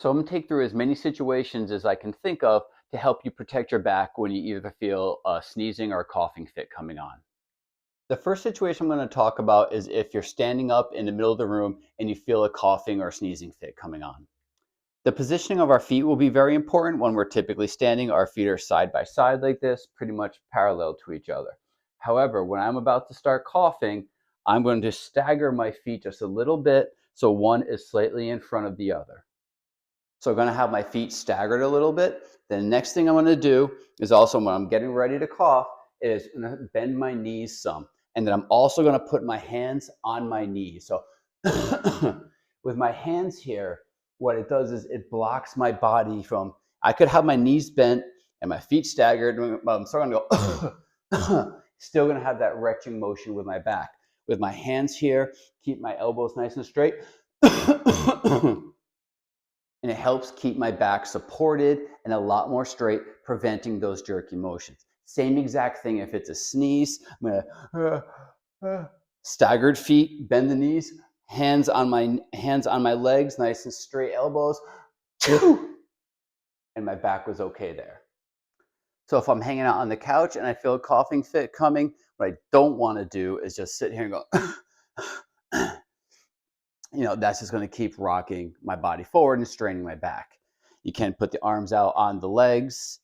So I'm going to take through as many situations as I can think of to help you protect your back when you either feel a sneezing or a coughing fit coming on. The first situation I'm going to talk about is if you're standing up in the middle of the room and you feel a coughing or sneezing fit coming on. The positioning of our feet will be very important when we're typically standing. Our feet are side by side like this, pretty much parallel to each other. However, when I'm about to start coughing, I'm going to stagger my feet just a little bit so one is slightly in front of the other. So I'm going to have my feet staggered a little bit. Then the next thing I'm going to do is also when I'm getting ready to cough is I'm going to bend my knees some. And then I'm also going to put my hands on my knees. So with my hands here, what it does is it blocks my body from, I could have my knees bent and my feet staggered. I'm still going to go, still going to have that retching motion with my back. With my hands here, keep my elbows nice and straight. And it helps keep my back supported and a lot more straight, preventing those jerky motions. Same exact thing if it's a sneeze. I'm gonna staggered feet, bend the knees, hands on my legs, nice and straight elbows, and my back was okay there. So if I'm hanging out on the couch and I feel a coughing fit coming, what I don't want to do is just sit here and go that's just going to keep rocking my body forward and straining my back. You can put the arms out on the legs.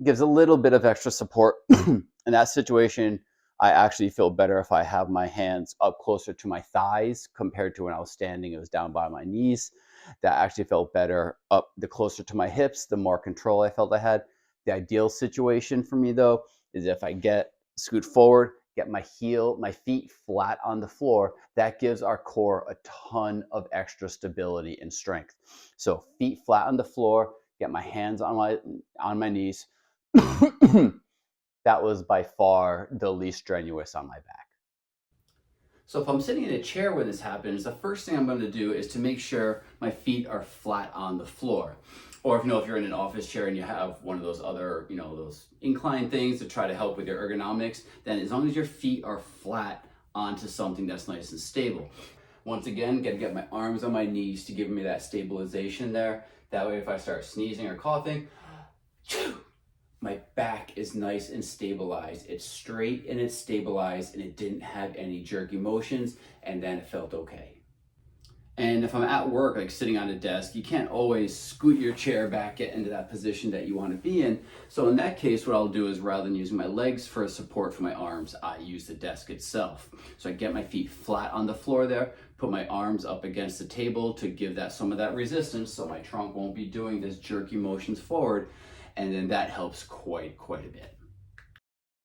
Gives a little bit of extra support. In that situation, I actually feel better if I have my hands up closer to my thighs compared to when I was standing, it was down by my knees. That actually felt better. Up the closer to my hips, the more control I felt I had. The ideal situation for me though is if I scoot forward, get my feet flat on the floor. That gives our core a ton of extra stability and strength. So feet flat on the floor, get my hands on my knees. That was by far the least strenuous on my back. So if I'm sitting in a chair when this happens, the first thing I'm going to do is to make sure my feet are flat on the floor. Or if you're in an office chair and you have one of those other, those incline things to try to help with your ergonomics, then as long as your feet are flat onto something that's nice and stable. Once again, gotta get my arms on my knees to give me that stabilization there. That way if I start sneezing or coughing, my back is nice and stabilized. It's straight and it's stabilized and it didn't have any jerky motions, and then it felt okay. And if I'm at work, like sitting on a desk, you can't always scoot your chair back, get into that position that you want to be in. So in that case, what I'll do is rather than using my legs for support for my arms, I use the desk itself. So I get my feet flat on the floor there, put my arms up against the table to give that some of that resistance so my trunk won't be doing this jerky motions forward. And then that helps quite a bit.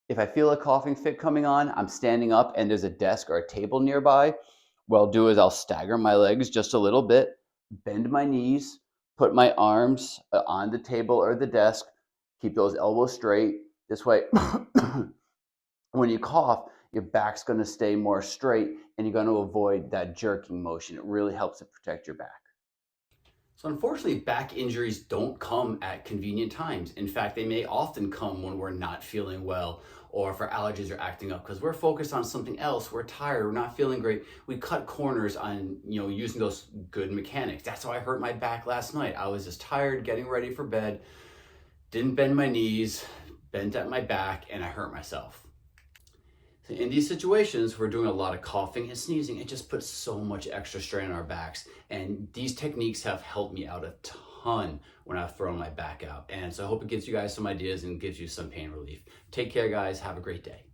If I feel a coughing fit coming on, I'm standing up and there's a desk or a table nearby. What I'll do is I'll stagger my legs just a little bit, bend my knees, put my arms on the table or the desk, keep those elbows straight. This way, when you cough, your back's going to stay more straight and you're going to avoid that jerking motion. It really helps to protect your back. So unfortunately, back injuries don't come at convenient times. In fact, they may often come when we're not feeling well or if our allergies are acting up because we're focused on something else. We're tired, we're not feeling great. We cut corners on, using those good mechanics. That's how I hurt my back last night. I was just tired, getting ready for bed, didn't bend my knees, bent at my back, and I hurt myself. In these situations, we're doing a lot of coughing and sneezing. It just puts so much extra strain on our backs. And these techniques have helped me out a ton when I've thrown my back out. And so I hope it gives you guys some ideas and gives you some pain relief. Take care, guys. Have a great day.